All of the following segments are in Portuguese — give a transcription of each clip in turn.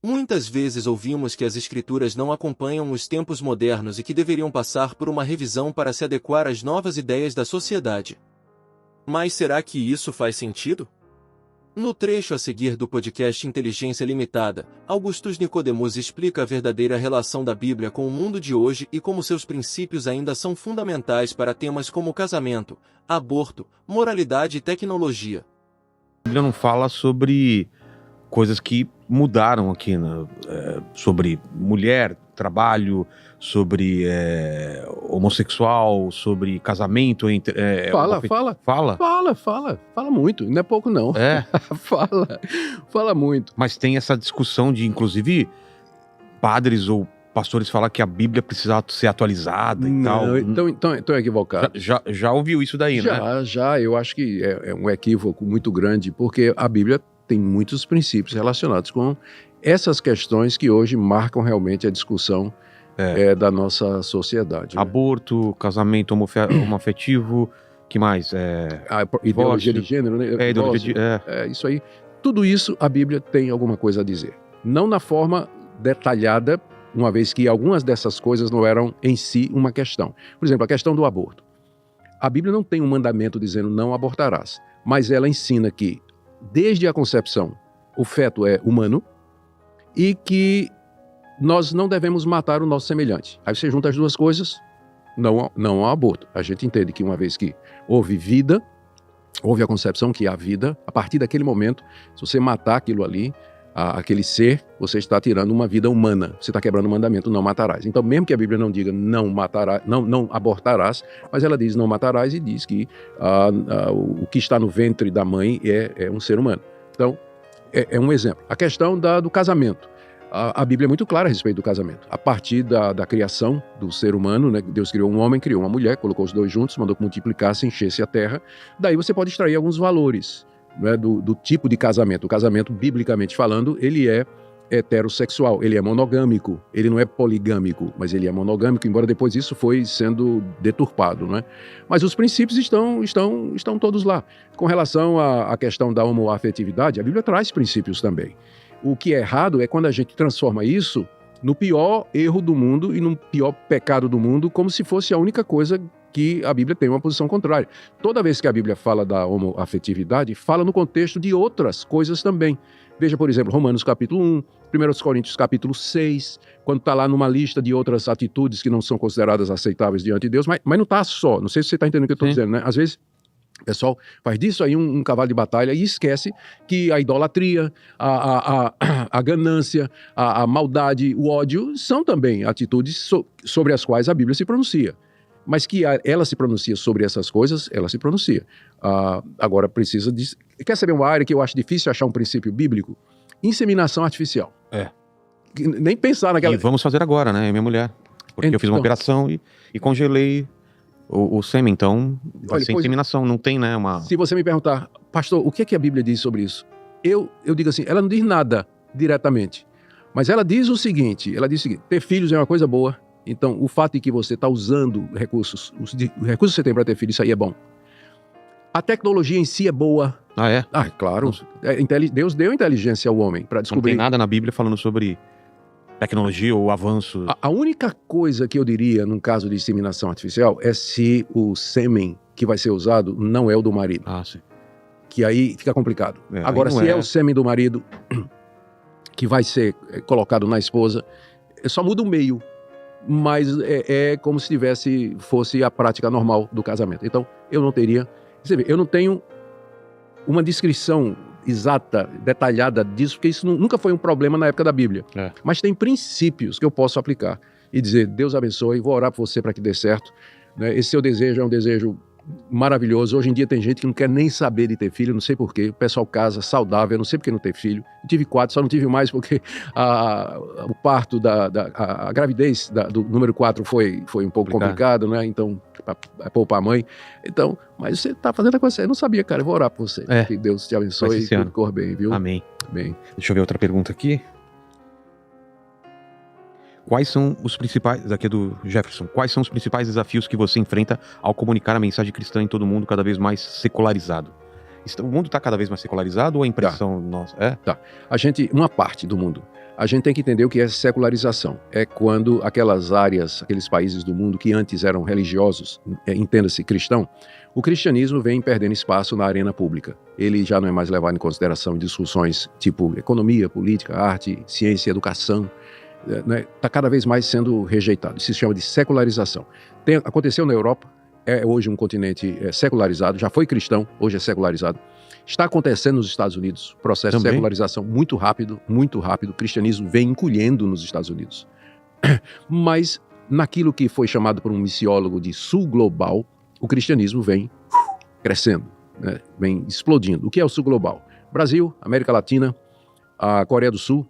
Muitas vezes ouvimos que as escrituras não acompanham os tempos modernos e que deveriam passar por uma revisão para se adequar às novas ideias da sociedade. Mas será que isso faz sentido? No trecho a seguir do podcast Inteligência Limitada, Augustus Nicodemus explica a verdadeira relação da Bíblia com o mundo de hoje e como seus princípios ainda são fundamentais para temas como casamento, aborto, moralidade e tecnologia. A Bíblia não fala sobre coisas que mudaram aqui, né? Sobre mulher, trabalho, sobre homossexual, sobre casamento entre... Fala muito, não é pouco não. Fala muito. Mas tem essa discussão de, inclusive, padres ou pastores falar que a Bíblia precisa ser atualizada e tal. Então é equivocado. Já ouviu isso daí, né? Já, eu acho que é um equívoco muito grande, porque a Bíblia tem muitos princípios relacionados com essas questões que hoje marcam realmente a discussão da nossa sociedade. Né? Aborto, casamento homoafetivo, que mais? Ideologia de gênero, né? Isso aí. Tudo isso a Bíblia tem alguma coisa a dizer. Não na forma detalhada, uma vez que algumas dessas coisas não eram em si uma questão. Por exemplo, a questão do aborto. A Bíblia não tem um mandamento dizendo não abortarás, mas ela ensina que desde a concepção, o feto é humano e que nós não devemos matar o nosso semelhante. Aí você junta as duas coisas, não há aborto. A gente entende que uma vez que houve vida, houve a concepção que há vida, a partir daquele momento, se você matar aquilo ali, aquele ser, você está tirando uma vida humana. Você está quebrando o mandamento, não matarás. Então, mesmo que a Bíblia não diga não abortarás, mas ela diz não matarás e diz que o que está no ventre da mãe é um ser humano. Então, é um exemplo. A questão do casamento. A Bíblia é muito clara a respeito do casamento. A partir da criação do ser humano, né, Deus criou um homem, criou uma mulher, colocou os dois juntos, mandou que multiplicasse, enchesse a terra. Daí você pode extrair alguns valores, né, do tipo de casamento. O casamento, biblicamente falando, ele é heterossexual, ele é monogâmico, ele não é poligâmico, mas ele é monogâmico, embora depois isso foi sendo deturpado, né? Mas os princípios estão todos lá. Com relação à questão da homoafetividade, a Bíblia traz princípios também. O que é errado é quando a gente transforma isso no pior erro do mundo e no pior pecado do mundo, como se fosse a única coisa que a Bíblia tem uma posição contrária. Toda vez que a Bíblia fala da homoafetividade, fala no contexto de outras coisas também. Veja, por exemplo, Romanos capítulo 1, 1 Coríntios capítulo 6, quando está lá numa lista de outras atitudes que não são consideradas aceitáveis diante de Deus, mas não está só, não sei se você está entendendo o que eu estou dizendo, né? Às vezes o pessoal faz disso aí um cavalo de batalha e esquece que a idolatria, a ganância, a maldade, o ódio são também atitudes sobre as quais a Bíblia se pronuncia. Mas que ela se pronuncia sobre essas coisas, ela se pronuncia. Agora precisa de... Quer saber uma área que eu acho difícil achar um princípio bíblico? Inseminação artificial. Nem pensar naquela... E vamos fazer agora, né? Minha mulher. Porque eu fiz uma operação e congelei o sêmen, então vai ser inseminação, não tem, né? Se você me perguntar, pastor, o que é que a Bíblia diz sobre isso? Eu digo assim, ela não diz nada diretamente, mas ela diz o seguinte, ter filhos é uma coisa boa, então o fato de que você está usando recursos, os recursos que você tem para ter filhos, isso aí é bom. A tecnologia em si é boa. Claro. Deus deu inteligência ao homem para descobrir. Não tem nada na Bíblia falando sobre tecnologia ou avanço. A única coisa que eu diria num caso de inseminação artificial é se o sêmen que vai ser usado não é o do marido. Sim. Que aí fica complicado. Agora, se é o sêmen do marido que vai ser colocado na esposa, só muda o meio. Mas é como se fosse a prática normal do casamento. Então, eu não teria... Você vê, eu não tenho uma descrição exata, detalhada disso, porque isso nunca foi um problema na época da Bíblia. Mas tem princípios que eu posso aplicar e dizer, Deus abençoe, vou orar por você para que dê certo. Né? Esse seu desejo é um desejo maravilhoso. Hoje em dia tem gente que não quer nem saber de ter filho, não sei porquê. O pessoal casa saudável, eu não sei porque não ter filho. Eu tive 4, só não tive mais porque o parto, a gravidez do número 4 foi um pouco complicado, né? Então, para poupar a mãe. Então, mas você está fazendo a coisa, eu não sabia, cara, eu vou orar por você. Que Deus te abençoe e tudo corra bem, viu? Amém. Bem. Deixa eu ver outra pergunta aqui. Quais são os principais, daqui do Jefferson, quais são os principais desafios que você enfrenta ao comunicar a mensagem cristã em todo mundo cada vez mais secularizado? O mundo está cada vez mais secularizado ou a impressão nossa? Tá. Uma parte do mundo. a gente tem que entender o que é secularização. É quando aquelas áreas, aqueles países do mundo que antes eram religiosos, entenda-se cristão, o cristianismo vem perdendo espaço na arena pública. Ele já não é mais levado em consideração em discussões tipo economia, política, arte, ciência, educação. Está cada vez mais sendo rejeitado. Isso se chama de secularização. Aconteceu na Europa, é hoje um continente secularizado, já foi cristão, hoje é secularizado. Está acontecendo nos Estados Unidos, processo de secularização muito rápido, o cristianismo vem encolhendo nos Estados Unidos. Mas naquilo que foi chamado por um missiólogo de sul global, o cristianismo vem crescendo, né? Vem explodindo. O que é o sul global? Brasil, América Latina, a Coreia do Sul,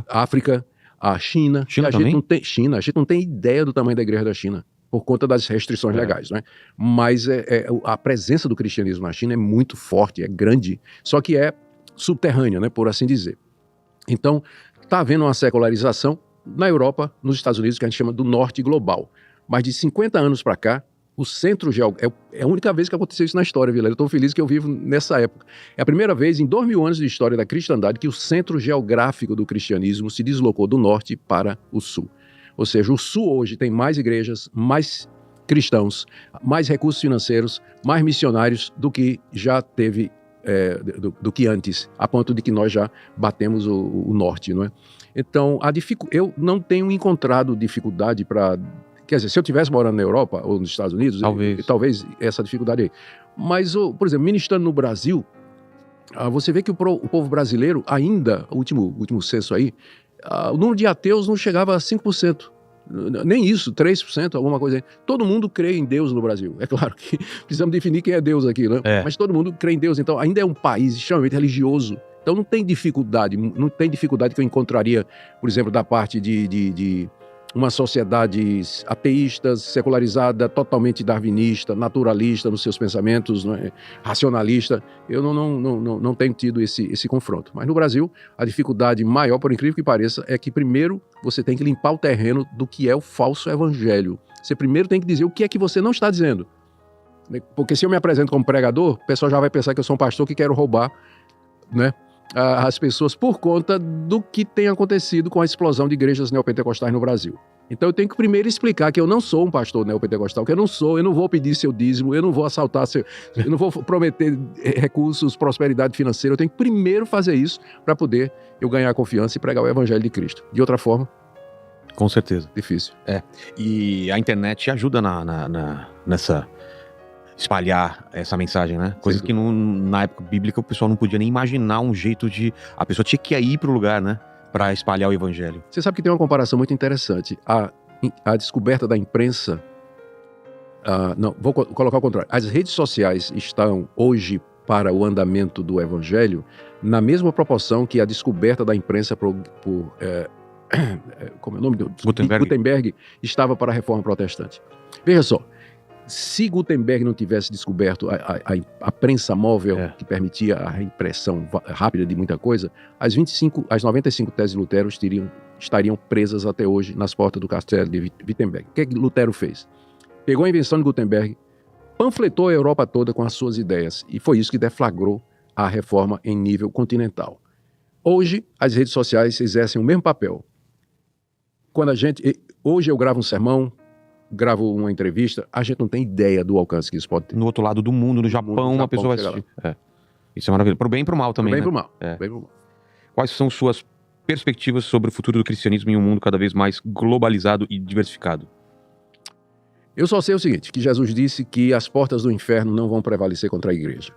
África, a China. A gente não tem ideia do tamanho da igreja da China, por conta das restrições legais, né? Mas a presença do cristianismo na China é muito forte, é grande, só que é subterrânea, né, por assim dizer. Então, está havendo uma secularização na Europa, nos Estados Unidos, que a gente chama do norte global. Mas de 50 anos para cá, o centro geográfico... É a única vez que aconteceu isso na história, Vilela. Eu estou feliz que eu vivo nessa época. É a primeira vez em 2.000 anos de história da cristandade que o centro geográfico do cristianismo se deslocou do norte para o sul. Ou seja, o sul hoje tem mais igrejas, mais cristãos, mais recursos financeiros, mais missionários do que já teve, do que antes, a ponto de que nós já batemos o norte, não é? Então, eu não tenho encontrado dificuldade para... Quer dizer, se eu estivesse morando na Europa ou nos Estados Unidos, talvez essa dificuldade aí. Mas, por exemplo, ministrando no Brasil, você vê que o povo brasileiro ainda, o último censo aí, o número de ateus não chegava a 5%. Nem isso, 3%, alguma coisa aí. Todo mundo crê em Deus no Brasil. É claro que precisamos definir quem é Deus aqui, né? Mas todo mundo crê em Deus. Então, ainda é um país extremamente religioso. Então, não tem dificuldade que eu encontraria, por exemplo, da parte de uma sociedade ateísta, secularizada, totalmente darwinista, naturalista nos seus pensamentos, não é? Racionalista. Eu não tenho tido esse confronto. Mas no Brasil, a dificuldade maior, por incrível que pareça, é que primeiro você tem que limpar o terreno do que é o falso evangelho. Você primeiro tem que dizer o que é que você não está dizendo. Porque se eu me apresento como pregador, o pessoal já vai pensar que eu sou um pastor que quero roubar, né, as pessoas por conta do que tem acontecido com a explosão de igrejas neopentecostais no Brasil. Então eu tenho que primeiro explicar que eu não sou um pastor neopentecostal, que eu não vou pedir seu dízimo, eu não vou assaltar eu não vou prometer recursos, prosperidade financeira. Eu tenho que primeiro fazer isso para poder eu ganhar confiança e pregar o evangelho de Cristo. De outra forma... Com certeza. Difícil. E a internet ajuda nessa... espalhar essa mensagem, né? Coisas que na época bíblica o pessoal não podia nem imaginar um jeito de... A pessoa tinha que ir pro lugar, né? Para espalhar o evangelho. Você sabe que tem uma comparação muito interessante. A descoberta da imprensa... não, vou colocar ao contrário. As redes sociais estão hoje para o andamento do evangelho na mesma proporção que a descoberta da imprensa como é o nome? Gutenberg estava para a reforma protestante. Veja só. Se Gutenberg não tivesse descoberto a prensa móvel que permitia a reimpressão rápida de muita coisa, as 95 teses de Lutero estariam presas até hoje nas portas do castelo de Wittenberg. O que Lutero fez? Pegou a invenção de Gutenberg, panfletou a Europa toda com as suas ideias, e foi isso que deflagrou a reforma em nível continental. Hoje, as redes sociais exercem o mesmo papel. Hoje eu gravo um sermão, gravo uma entrevista, a gente não tem ideia do alcance que isso pode ter. No outro lado do mundo, no Japão, uma pessoa vai assistir. Isso é maravilhoso. Pro bem e pro mal também, bem pro mal. Bem pro mal. Quais são suas perspectivas sobre o futuro do cristianismo em um mundo cada vez mais globalizado e diversificado? Eu só sei o seguinte, que Jesus disse que as portas do inferno não vão prevalecer contra a igreja.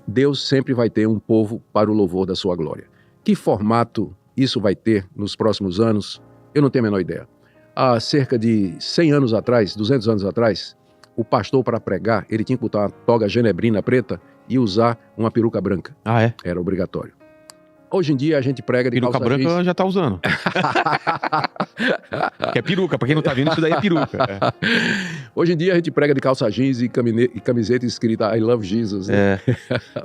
Deus sempre vai ter um povo para o louvor da sua glória. Que formato isso vai ter nos próximos anos, eu não tenho a menor ideia. Há cerca de 100 anos atrás, 200 anos atrás, o pastor para pregar, ele tinha que botar uma toga genebrina preta e usar uma peruca branca. Era obrigatório. Hoje em dia a gente prega de peruca branca jeans. Já tá usando. Que é peruca, pra quem não tá vendo, isso daí é peruca. Hoje em dia a gente prega de calça jeans e camiseta escrita I love Jesus. Né?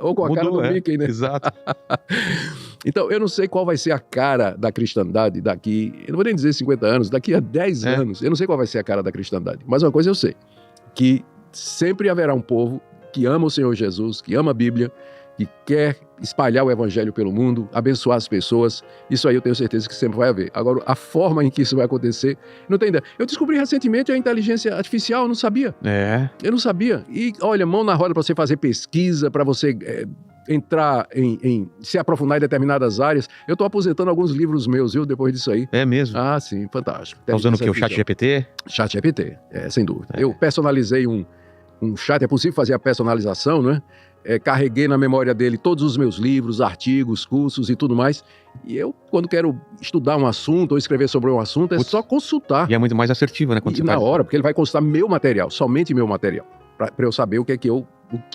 Ou com a cara do Mickey, né? Exato. Então, eu não sei qual vai ser a cara da cristandade daqui, eu não vou nem dizer 50 anos, daqui a 10 anos, eu não sei qual vai ser a cara da cristandade. Mas uma coisa eu sei, que sempre haverá um povo que ama o Senhor Jesus, que ama a Bíblia, que quer espalhar o evangelho pelo mundo, abençoar as pessoas. Isso aí eu tenho certeza que sempre vai haver. Agora, a forma em que isso vai acontecer, não tem ideia. Eu descobri recentemente a inteligência artificial, eu não sabia. Eu não sabia. E, olha, mão na roda para você fazer pesquisa, para você entrar se aprofundar em determinadas áreas. Eu estou aposentando alguns livros meus, viu, depois disso aí. É mesmo? Ah, sim, fantástico. Tá usando o quê? O ChatGPT? ChatGPT, sem dúvida. Eu personalizei um chat, é possível fazer a personalização, não é? Carreguei na memória dele todos os meus livros, artigos, cursos e tudo mais. E eu, quando quero estudar um assunto ou escrever sobre um assunto, é só consultar. E é muito mais assertivo, né? E na hora, porque ele vai consultar meu material, somente meu material, para eu saber o que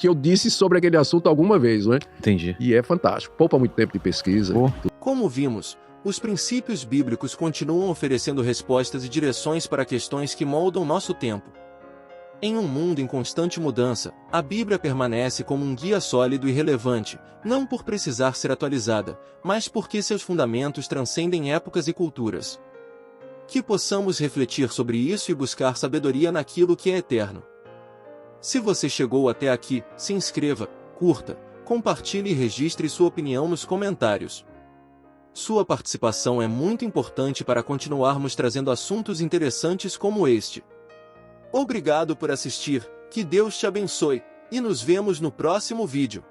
eu disse sobre aquele assunto alguma vez, não é? Entendi. E é fantástico. Poupa muito tempo de pesquisa. Como vimos, os princípios bíblicos continuam oferecendo respostas e direções para questões que moldam nosso tempo. Em um mundo em constante mudança, a Bíblia permanece como um guia sólido e relevante, não por precisar ser atualizada, mas porque seus fundamentos transcendem épocas e culturas. Que possamos refletir sobre isso e buscar sabedoria naquilo que é eterno. Se você chegou até aqui, se inscreva, curta, compartilhe e registre sua opinião nos comentários. Sua participação é muito importante para continuarmos trazendo assuntos interessantes como este. Obrigado por assistir, que Deus te abençoe, e nos vemos no próximo vídeo.